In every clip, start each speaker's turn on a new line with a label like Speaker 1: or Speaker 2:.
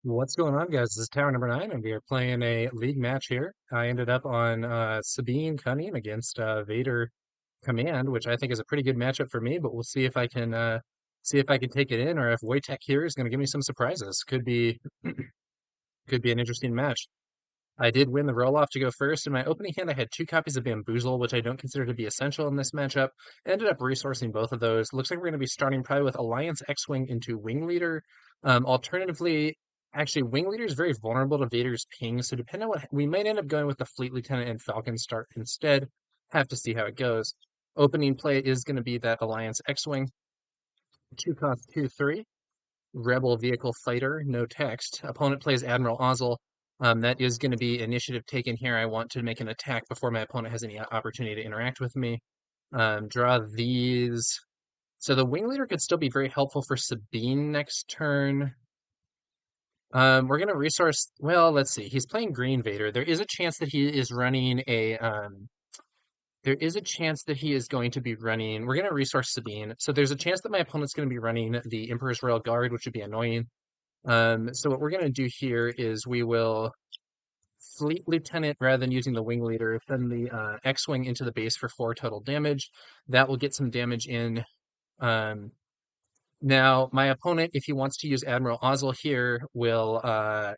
Speaker 1: What's going on, guys? This is Tower number 9, and we are playing a league match here. I ended up on Sabine Cunning against Vader Command, which I think is a pretty good matchup for me, but we'll see if I can take it in, or if Wojtek here is going to give me some surprises. Could be an interesting match. I did win the roll-off to go first. In my opening hand, I had 2 copies of Bamboozle, which I don't consider to be essential in this matchup. Ended up resourcing both of those. Looks like we're going to be starting probably with Alliance X-Wing into Wing Leader. Alternatively, actually, Wing Leader is very vulnerable to Vader's ping, so depending on what we might end up going with the Fleet Lieutenant and Falcon start instead. Have to see how it goes. Opening play is going to be that Alliance X-Wing. 2 cost 2/3. Rebel Vehicle Fighter, no text. Opponent plays Admiral Ozzel. That is going to be initiative taken here. I want to make an attack before my opponent has any opportunity to interact with me. Draw these. So the Wing Leader could still be very helpful for Sabine next turn. We're going to resource. Well, let's see. He's playing Green Vader. There is a chance that he is running a. There is a chance that he is going to be running. We're going to resource Sabine. So there's a chance that my opponent's going to be running the Emperor's Royal Guard, which would be annoying. So what we're going to do here is we will Fleet Lieutenant rather than using the Wing Leader, send the X-Wing into the base for 4 total damage. That will get some damage in. Um, Now, my opponent, if he wants to use Admiral Ozzel here, will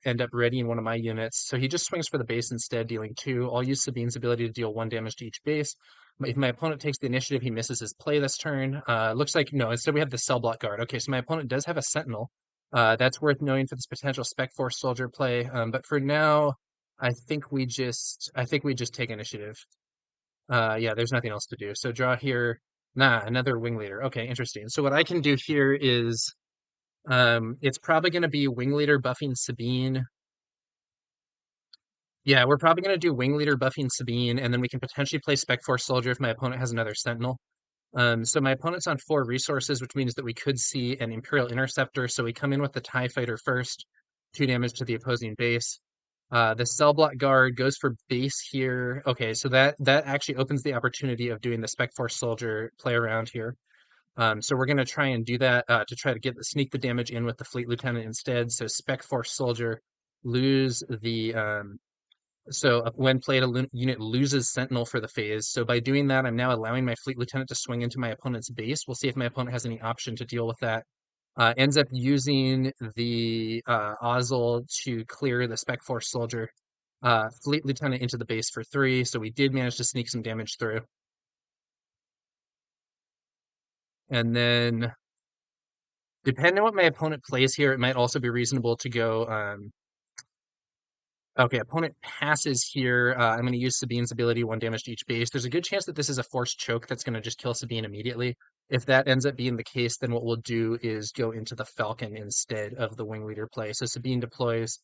Speaker 1: end up readying one of my units. So he just swings for the base instead, dealing 2. I'll use Sabine's ability to deal 1 damage to each base. If my opponent takes the initiative, he misses his play this turn. Looks like, no, instead we have the Cell Block Guard. Okay, so my opponent does have a Sentinel. That's worth knowing for this potential Spec Force Soldier play. But for now, I think we just take initiative. Yeah, there's nothing else to do. So draw here. Nah, another Wing Leader. Okay, interesting. So what I can do here is it's probably going to be Wing Leader buffing Sabine. Yeah, we're probably going to do Wing Leader buffing Sabine, and then we can potentially play Spec Force Soldier if my opponent has another Sentinel. So my opponent's on 4 resources, which means that we could see an Imperial Interceptor. So we come in with the TIE Fighter first, 2 damage to the opposing base. The Cell Block Guard goes for base here. Okay, so that actually opens the opportunity of doing the Spec Force Soldier play around here. So we're going to try and do that to try to sneak the damage in with the Fleet Lieutenant instead. So Spec Force Soldier lose the when played, a unit loses Sentinel for the phase. So by doing that, I'm now allowing my Fleet Lieutenant to swing into my opponent's base. We'll see if my opponent has any option to deal with that. Ends up using the Ozzel to clear the Spec Force Soldier. Fleet Lieutenant into the base for 3, so we did manage to sneak some damage through. And then, depending on what my opponent plays here, it might also be reasonable to go. Okay, opponent passes here. I'm going to use Sabine's ability, 1 damage to each base. There's a good chance that this is a forced choke that's going to just kill Sabine immediately. If that ends up being the case, then what we'll do is go into the Falcon instead of the Wing Leader play. So Sabine deploys.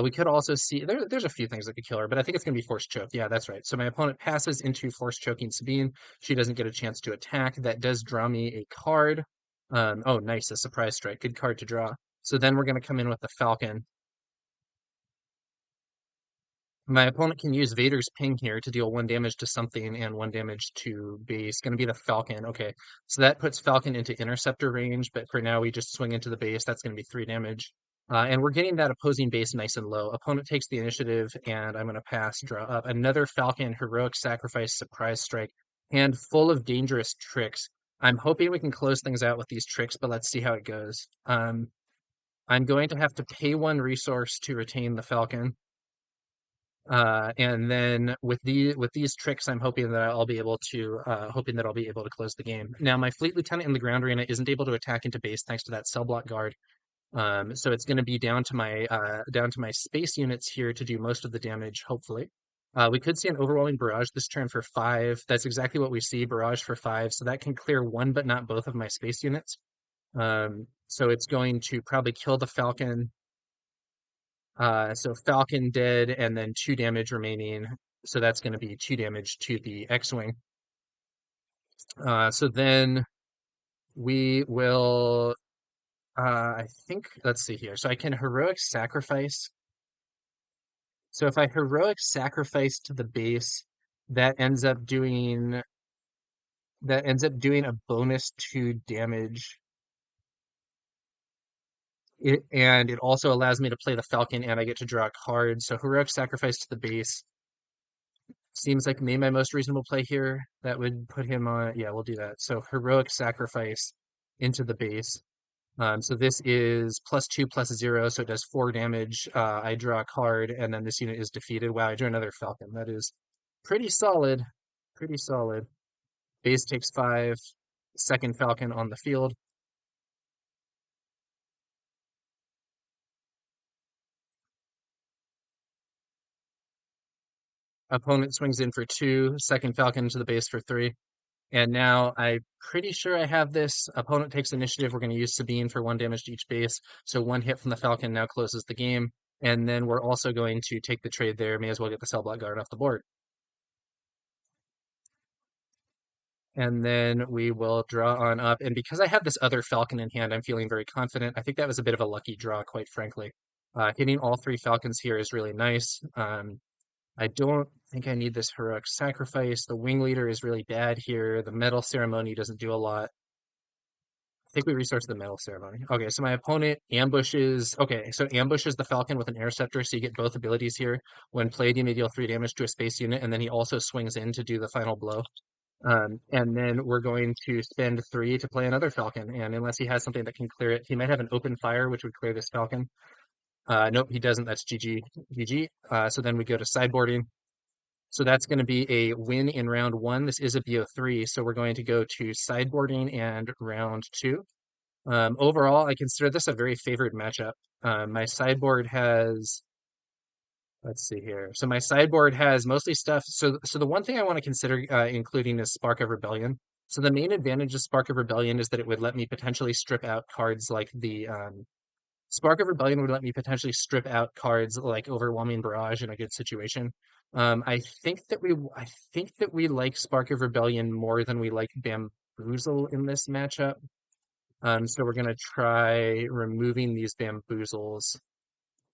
Speaker 1: We could also see there's a few things that could kill her, but I think it's going to be forced choke. Yeah, that's right. So my opponent passes into forced choking Sabine. She doesn't get a chance to attack. That does draw me a card. Oh, nice, a surprise strike. Good card to draw. So then we're going to come in with the Falcon. My opponent can use Vader's ping here to deal 1 damage to something and 1 damage to base. Going to be the Falcon. Okay, so that puts Falcon into interceptor range, but for now we just swing into the base. That's going to be 3 damage. And we're getting that opposing base nice and low. Opponent takes the initiative, and I'm going to pass, draw up. Another Falcon, Heroic Sacrifice, Surprise Strike, and full of dangerous tricks. I'm hoping we can close things out with these tricks, but let's see how it goes. I'm going to have to pay 1 resource to retain the Falcon. And then with these tricks, I'm hoping that I'll be able to close the game. Now, my Fleet Lieutenant in the ground arena isn't able to attack into base thanks to that Cell Block Guard. So it's going to be down to my space units here to do most of the damage. Hopefully, we could see an overwhelming barrage this turn for 5. That's exactly what we see, barrage for 5. So that can clear 1, but not both of my space units. So it's going to probably kill the Falcon. So Falcon dead, and then 2 damage remaining. So that's going to be 2 damage to the X-Wing. So then we will, I think, let's see here. So I can Heroic Sacrifice. So if I Heroic Sacrifice to the base, that ends up doing a bonus 2 damage. and it also allows me to play the Falcon and I get to draw a card. So Heroic Sacrifice to the base seems like maybe my most reasonable play here. That would put him on, yeah, we'll do that. So Heroic Sacrifice into the base. So this is +2/+0, so it does 4 damage. I draw a card, and then this unit is defeated. Wow, I drew another Falcon. That is pretty solid. Pretty solid. Base takes 5. Second Falcon on the field. Opponent swings in for 2. Second Falcon to the base for 3. And now I'm pretty sure I have this. Opponent takes initiative. We're going to use Sabine for 1 damage to each base. So 1 hit from the Falcon now closes the game. And then we're also going to take the trade there. May as well get the Cell Block Guard off the board. And then we will draw on up. And because I have this other Falcon in hand, I'm feeling very confident. I think that was a bit of a lucky draw, quite frankly. Hitting all 3 Falcons here is really nice. I don't think I need this Heroic Sacrifice. The Wing Leader is really bad here. The Metal Ceremony doesn't do a lot. I think we resource the Metal Ceremony. Okay, so my opponent ambushes. Okay, so ambushes the Falcon with an Interceptor, so you get both abilities here. When played, you may deal 3 damage to a space unit, and then he also swings in to do the final blow. And then we're going to spend 3 to play another Falcon. And unless he has something that can clear it, he might have an open fire, which would clear this Falcon. Nope, he doesn't. That's GG. GG. So then we go to sideboarding. So that's going to be a win in round 1. This is a BO3, so we're going to go to sideboarding and round 2. Overall, I consider this a very favored matchup. My sideboard has, let's see here. So my sideboard has mostly stuff. So the one thing I want to consider including is Spark of Rebellion. So the main advantage of Spark of Rebellion is that it would let me potentially strip out cards like the Spark of Rebellion would let me potentially strip out cards like Overwhelming Barrage in a good situation. I think that we like Spark of Rebellion more than we like Bamboozle in this matchup. So we're gonna try removing these Bamboozles,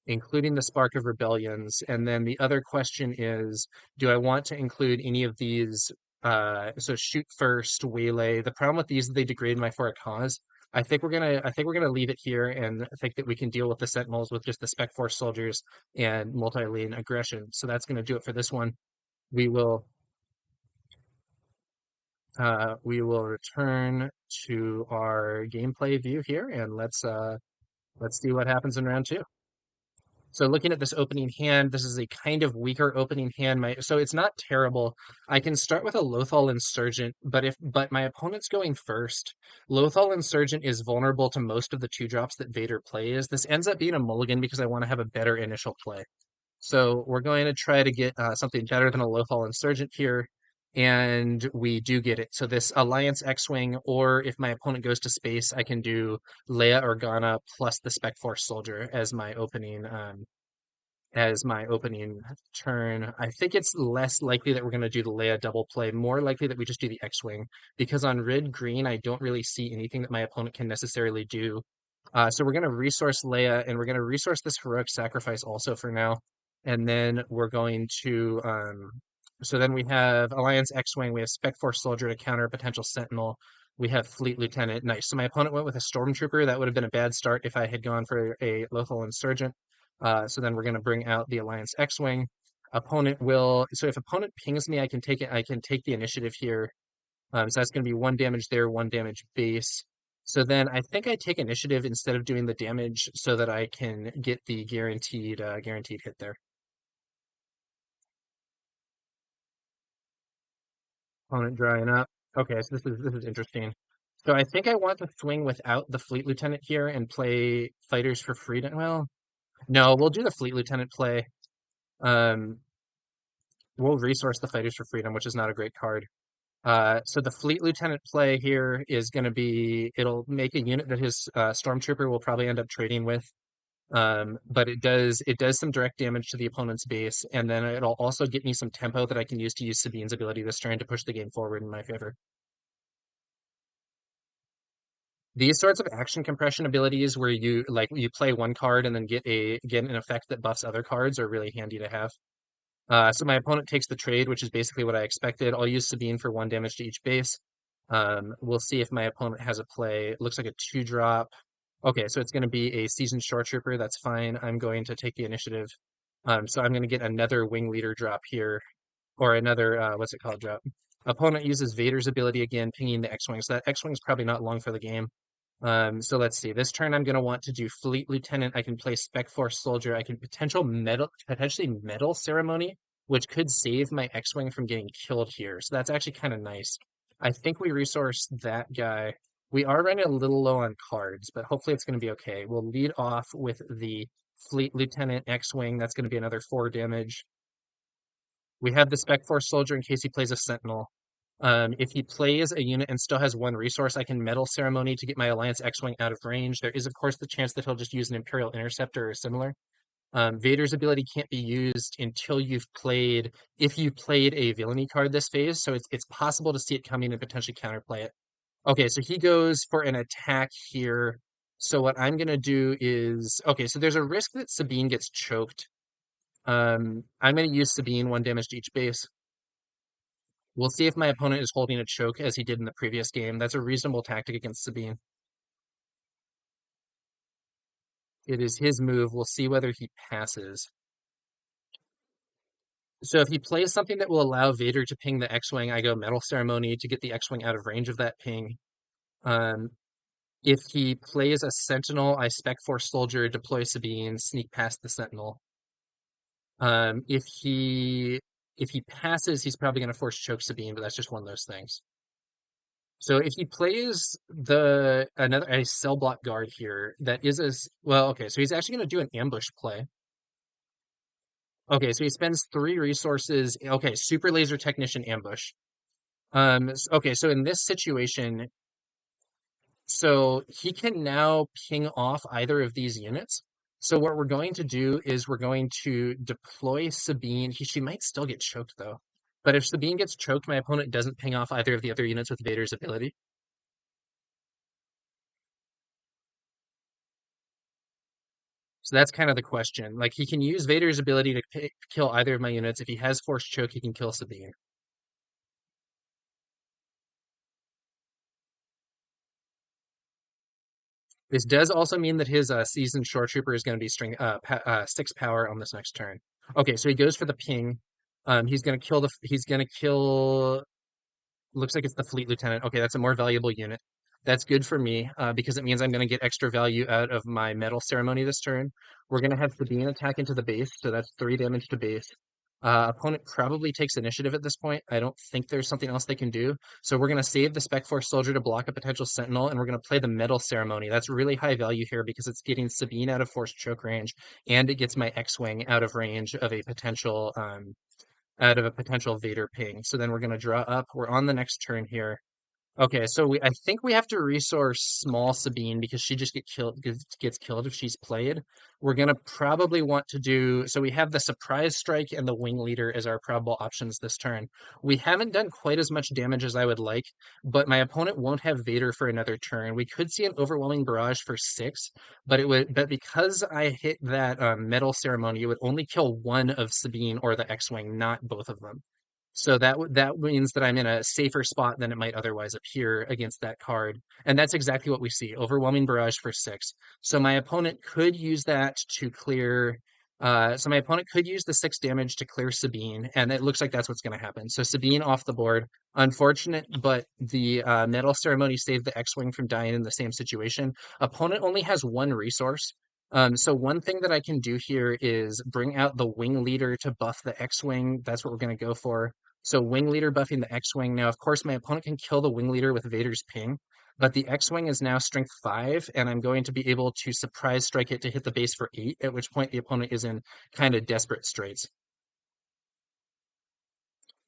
Speaker 1: including the Spark of Rebellions. And then the other question is, do I want to include any of these? So shoot first, waylay. The problem with these is they degrade my for a cause. I think we're gonna leave it here and think that we can deal with the Sentinels with just the Spec Force soldiers and multi-lane aggression. So that's gonna do it for this one. We will we will return to our gameplay view here and let's see what happens in round 2. So looking at this opening hand, this is a kind of weaker opening hand. So it's not terrible. I can start with a Lothal Insurgent, but my opponent's going first. Lothal Insurgent is vulnerable to most of the 2 drops that Vader plays. This ends up being a mulligan because I want to have a better initial play. So we're going to try to get something better than a Lothal Insurgent here, and we do get it. So this Alliance X-Wing, or if my opponent goes to space, I can do Leia Organa plus the Spec Force Soldier as my opening turn. I think it's less likely that we're going to do the Leia double play, more likely that we just do the X-Wing, because on red green, I don't really see anything that my opponent can necessarily do. So we're going to resource Leia, and we're going to resource this Heroic Sacrifice also for now. And then we're going to, so then we have Alliance X-Wing, we have Spec Force Soldier to counter a potential Sentinel. We have Fleet Lieutenant. Nice. So my opponent went with a Stormtrooper. That would have been a bad start if I had gone for a Lothal Insurgent. So then we're going to bring out the Alliance X-Wing. Opponent will, so if opponent pings me, I can take it. I can take the initiative here. So that's going to be 1 damage there, 1 damage base. So then I think I take initiative instead of doing the damage so that I can get the guaranteed hit there. Opponent drying up. Okay, so this is interesting. So I think I want to swing without the Fleet Lieutenant here and play Fighters for Freedom. Well, no, we'll do the Fleet Lieutenant play. Um, we'll resource the Fighters for Freedom, which is not a great card. So the Fleet Lieutenant play here is going to be, it'll make a unit that his Stormtrooper will probably end up trading with. But it does some direct damage to the opponent's base, and then it'll also get me some tempo that I can use to use Sabine's ability this turn to push the game forward in my favor. These sorts of action compression abilities where you play one card and then get an effect that buffs other cards are really handy to have. So my opponent takes the trade, which is basically what I expected. I'll use Sabine for 1 damage to each base. We'll see if my opponent has a play. It looks like a 2-drop. Okay, so it's going to be a seasoned shore trooper. That's fine. I'm going to take the initiative. So I'm going to get another wing leader drop here, or another, what's it called, drop. Opponent uses Vader's ability again, pinging the X-Wing. So that X-Wing is probably not long for the game. So let's see. This turn I'm going to want to do Fleet Lieutenant. I can play Spec Force Soldier. I can potentially Medal Ceremony, which could save my X-Wing from getting killed here. So that's actually kind of nice. I think we resource that guy. We are running a little low on cards, but hopefully it's going to be okay. We'll lead off with the Fleet Lieutenant X-Wing. That's going to be another 4 damage. We have the Spec Force Soldier in case he plays a Sentinel. If he plays a unit and still has 1 resource, I can Medal Ceremony to get my Alliance X-Wing out of range. There is, of course, the chance that he'll just use an Imperial Interceptor or similar. Vader's ability can't be used until if you played a villainy card this phase, so it's possible to see it coming and potentially counterplay it. Okay, so he goes for an attack here. So what I'm gonna do is, okay, so there's a risk that Sabine gets choked. I'm gonna use Sabine, 1 damage to each base. We'll see if my opponent is holding a choke as he did in the previous game. That's a reasonable tactic against Sabine. It is his move. We'll see whether he passes. So if he plays something that will allow Vader to ping the X-Wing, I go Medal Ceremony to get the X-Wing out of range of that ping. Um, if he plays a Sentinel, I Spec Force Soldier, deploy Sabine, sneak past the Sentinel. If he passes, he's probably going to force choke Sabine, but that's just one of those things. So if he plays a cell block guard here, that is well, okay, so he's actually going to do an ambush play. Okay, so he spends 3 resources. Okay, Super Laser Technician ambush. Okay, so in this situation, so he can now ping off either of these units. So what we're going to do is we're going to deploy Sabine. She might still get choked though. But if Sabine gets choked, my opponent doesn't ping off either of the other units with Vader's ability. So that's kind of the question. Like he can use Vader's ability to kill either of my units. If he has Force Choke, he can kill Sabine. This does also mean that his seasoned shore trooper is going to be 6 power on this next turn. Okay, so he goes for the ping. He's gonna kill. Looks like it's the fleet lieutenant. Okay, that's a more valuable unit. That's good for me because it means I'm going to get extra value out of my medal ceremony this turn. We're going to have Sabine attack into the base, so that's 3 damage to base. Opponent probably takes initiative at this point. I don't think there's something else they can do. So we're going to save the Spec Force Soldier to block a potential Sentinel, and we're going to play the Medal Ceremony. That's really high value here because it's getting Sabine out of Force Choke range, and it gets my X-Wing out of range of a potential Vader ping. So then we're going to draw up. We're on the next turn here. Okay, so I think we have to resource small Sabine because she just gets killed if she's played. We're gonna probably want to do so we have the surprise strike and the wing leader as our probable options this turn. We haven't done quite as much damage as I would like, but my opponent won't have Vader for another turn. We could see an overwhelming barrage for 6, but because I hit that medal ceremony, it would only kill one of Sabine or the X-Wing, not both of them. So that means that I'm in a safer spot than it might otherwise appear against that card. And that's exactly what we see. Overwhelming barrage for 6. So my opponent could use that to clear so my opponent could use the 6 damage to clear Sabine, and it looks like that's what's going to happen. So Sabine off the board. Unfortunate, but the medal ceremony saved the X-Wing from dying in the same situation. Opponent only has 1 resource. So one thing that I can do here is bring out the wing leader to buff the X-Wing. That's what we're going to go for. So wing leader buffing the X-Wing. Now, of course, my opponent can kill the wing leader with Vader's ping, but the X-Wing is now strength 5, and I'm going to be able to surprise strike it to hit the base for 8, at which point the opponent is in kind of desperate straits.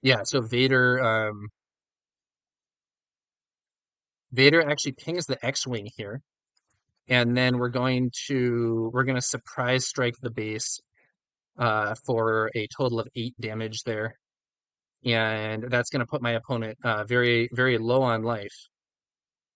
Speaker 1: Yeah, so Vader actually pings the X-Wing here, and then we're going to surprise strike the base for a total of 8 damage there. And that's going to put my opponent very, very low on life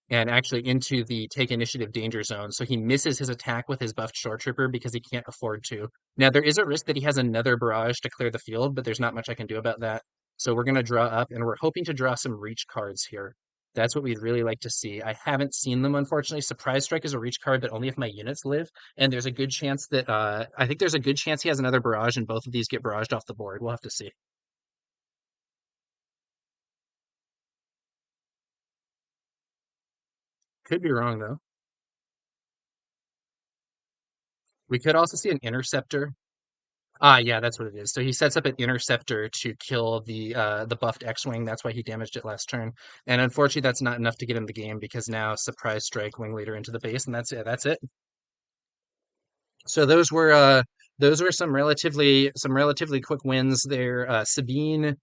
Speaker 1: and actually into the take initiative danger zone. So he misses his attack with his buffed shore trooper because he can't afford to. Now, there is a risk that he has another barrage to clear the field, but there's not much I can do about that. So we're going to draw up, and we're hoping to draw some reach cards here. That's what we'd really like to see. I haven't seen them, unfortunately. Surprise Strike is a reach card, but only if my units live. And there's a good chance that I think there's a good chance he has another barrage, and both of these get barraged off the board. We'll have to see. Could be wrong though. We could also see an interceptor. Ah, yeah, that's what it is. So he sets up an interceptor to kill the buffed X-Wing. That's why he damaged it last turn. And unfortunately, that's not enough to get him the game because now surprise strike wing leader into the base, and that's it. That's it. So those were some relatively quick wins there. Sabine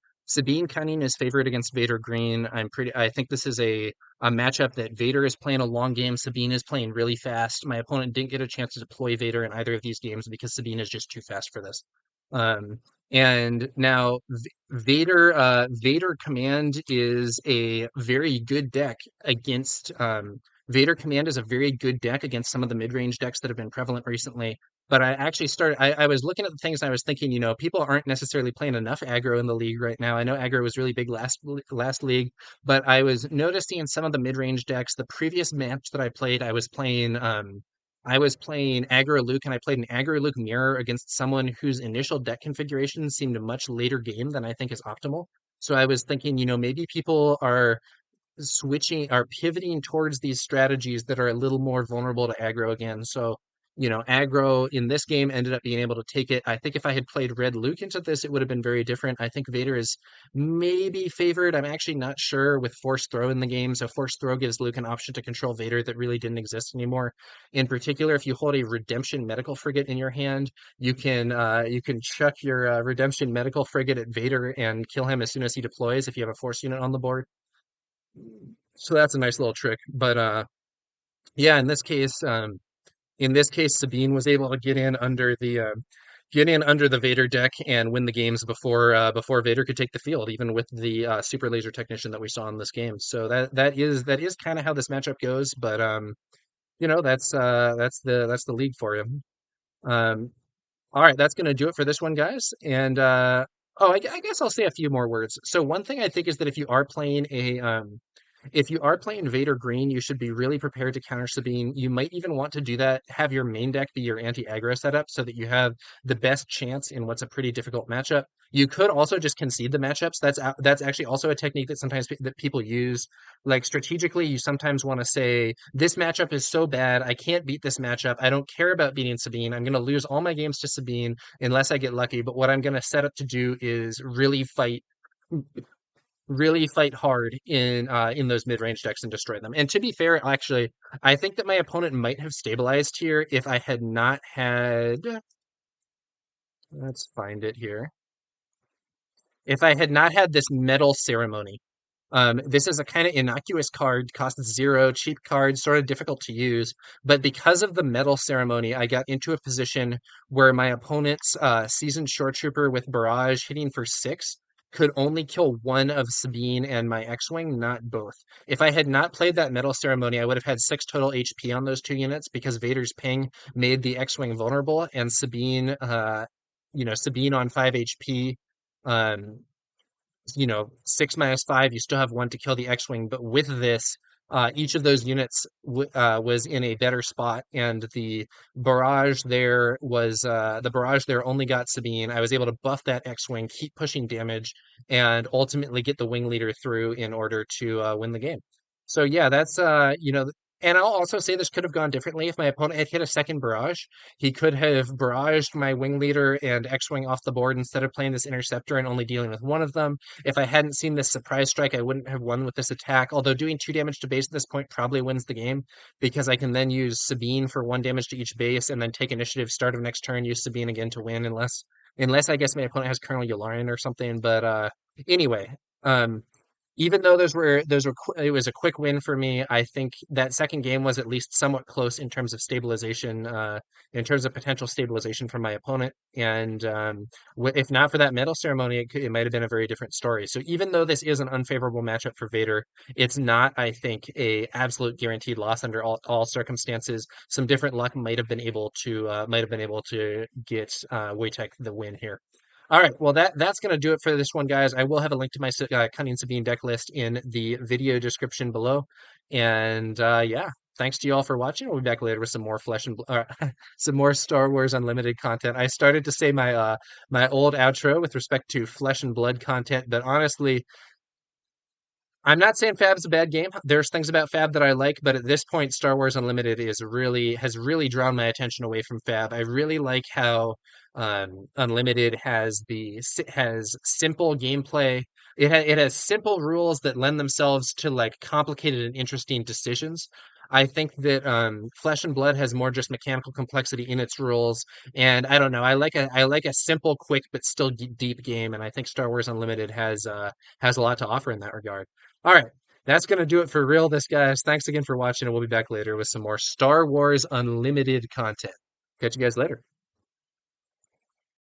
Speaker 1: Cunning is favored against Vader Green. I think this is a matchup that Vader is playing a long game. Sabine is playing really fast. My opponent didn't get a chance to deploy Vader in either of these games because Sabine is just too fast for this. Um, and now Vader Command is a very good deck against Vader Command is a very good deck against some of the mid-range decks that have been prevalent recently. But I actually I was looking at the things and I was thinking, people aren't necessarily playing enough aggro in the league right now. I know aggro was really big last league, but I was noticing in some of the mid-range decks, the previous match that I played, I was playing aggro Luke and I played an aggro Luke mirror against someone whose initial deck configuration seemed a much later game than I think is optimal. So I was thinking, maybe people are pivoting towards these strategies that are a little more vulnerable to aggro again. So, aggro in this game ended up being able to take it. I think if I had played Red Luke into this, it would have been very different. I think Vader is maybe favored. I'm actually not sure with Force Throw in the game. So Force Throw gives Luke an option to control Vader that really didn't exist anymore. In particular, if you hold a Redemption Medical Frigate in your hand, you can chuck your Redemption Medical Frigate at Vader and kill him as soon as he deploys if you have a Force unit on the board. So that's a nice little trick. But yeah, in this case, Sabine was able to get in under the Vader deck and win the games before Vader could take the field, even with the super laser technician that we saw in this game. So that is kind of how this matchup goes. But that's the league for you. Um, all right, that's going to do it for this one, guys. And I guess I'll say a few more words. So one thing I think is that if you are playing Vader Green, you should be really prepared to counter Sabine. You might even want to do that, have your main deck be your anti-aggro setup so that you have the best chance in what's a pretty difficult matchup. You could also just concede the matchups. That's actually also a technique that that people use. Like strategically, you sometimes want to say, this matchup is so bad, I can't beat this matchup. I don't care about beating Sabine. I'm going to lose all my games to Sabine unless I get lucky. But what I'm going to set up to do is really fight hard in those mid-range decks and destroy them. And to be fair, actually, I think that my opponent might have stabilized here if I had not had, let's find it here. If I had not had this medal ceremony. This is a kind of innocuous card, costs 0, cheap card, sort of difficult to use. But because of the medal ceremony, I got into a position where my opponent's seasoned short trooper with barrage hitting for 6 could only kill one of Sabine and my X-Wing, not both. If I had not played that medal ceremony, I would have had 6 total HP on those two units because Vader's ping made the X-Wing vulnerable and Sabine on 5 HP. Um, 6 - 5, you still have one to kill the X-Wing. But with this, each of those units was in a better spot, and the barrage there only got Sabine. I was able to buff that X-Wing, keep pushing damage, and ultimately get the wing leader through in order to win the game. So yeah, and I'll also say this could have gone differently if my opponent had hit a second barrage. He could have barraged my wing leader and X-Wing off the board instead of playing this interceptor and only dealing with one of them. If I hadn't seen this surprise strike, I wouldn't have won with this attack. Although doing 2 damage to base at this point probably wins the game because I can then use Sabine for 1 damage to each base and then take initiative start of next turn, use Sabine again to win unless I guess my opponent has Colonel Yularian or something. But anyway, um, even though it was a quick win for me. I think that second game was at least somewhat close in terms of stabilization, in terms of potential stabilization from my opponent. And if not for that medal ceremony, it might have been a very different story. So even though this is an unfavorable matchup for Vader, it's not, I think, a absolute guaranteed loss under all circumstances. Some different luck might have been able to get wojtek the win here. All right, well that's gonna do it for this one, guys. I will have a link to my Cunning Sabine deck list in the video description below. And yeah, thanks to you all for watching. We'll be back later with some more some more Star Wars Unlimited content. I started to say my old outro with respect to Flesh and Blood content, but honestly, I'm not saying Fab's a bad game. There's things about Fab that I like, but at this point, Star Wars Unlimited has really drawn my attention away from Fab. I really like how Unlimited has simple gameplay. It has simple rules that lend themselves to like complicated and interesting decisions. I think that Flesh and Blood has more just mechanical complexity in its rules, and I don't know. I like a simple, quick, but still deep game, and I think Star Wars Unlimited has a lot to offer in that regard. All right. That's going to do it for real, this guys. Thanks again for watching, and we'll be back later with some more Star Wars Unlimited content. Catch you guys later.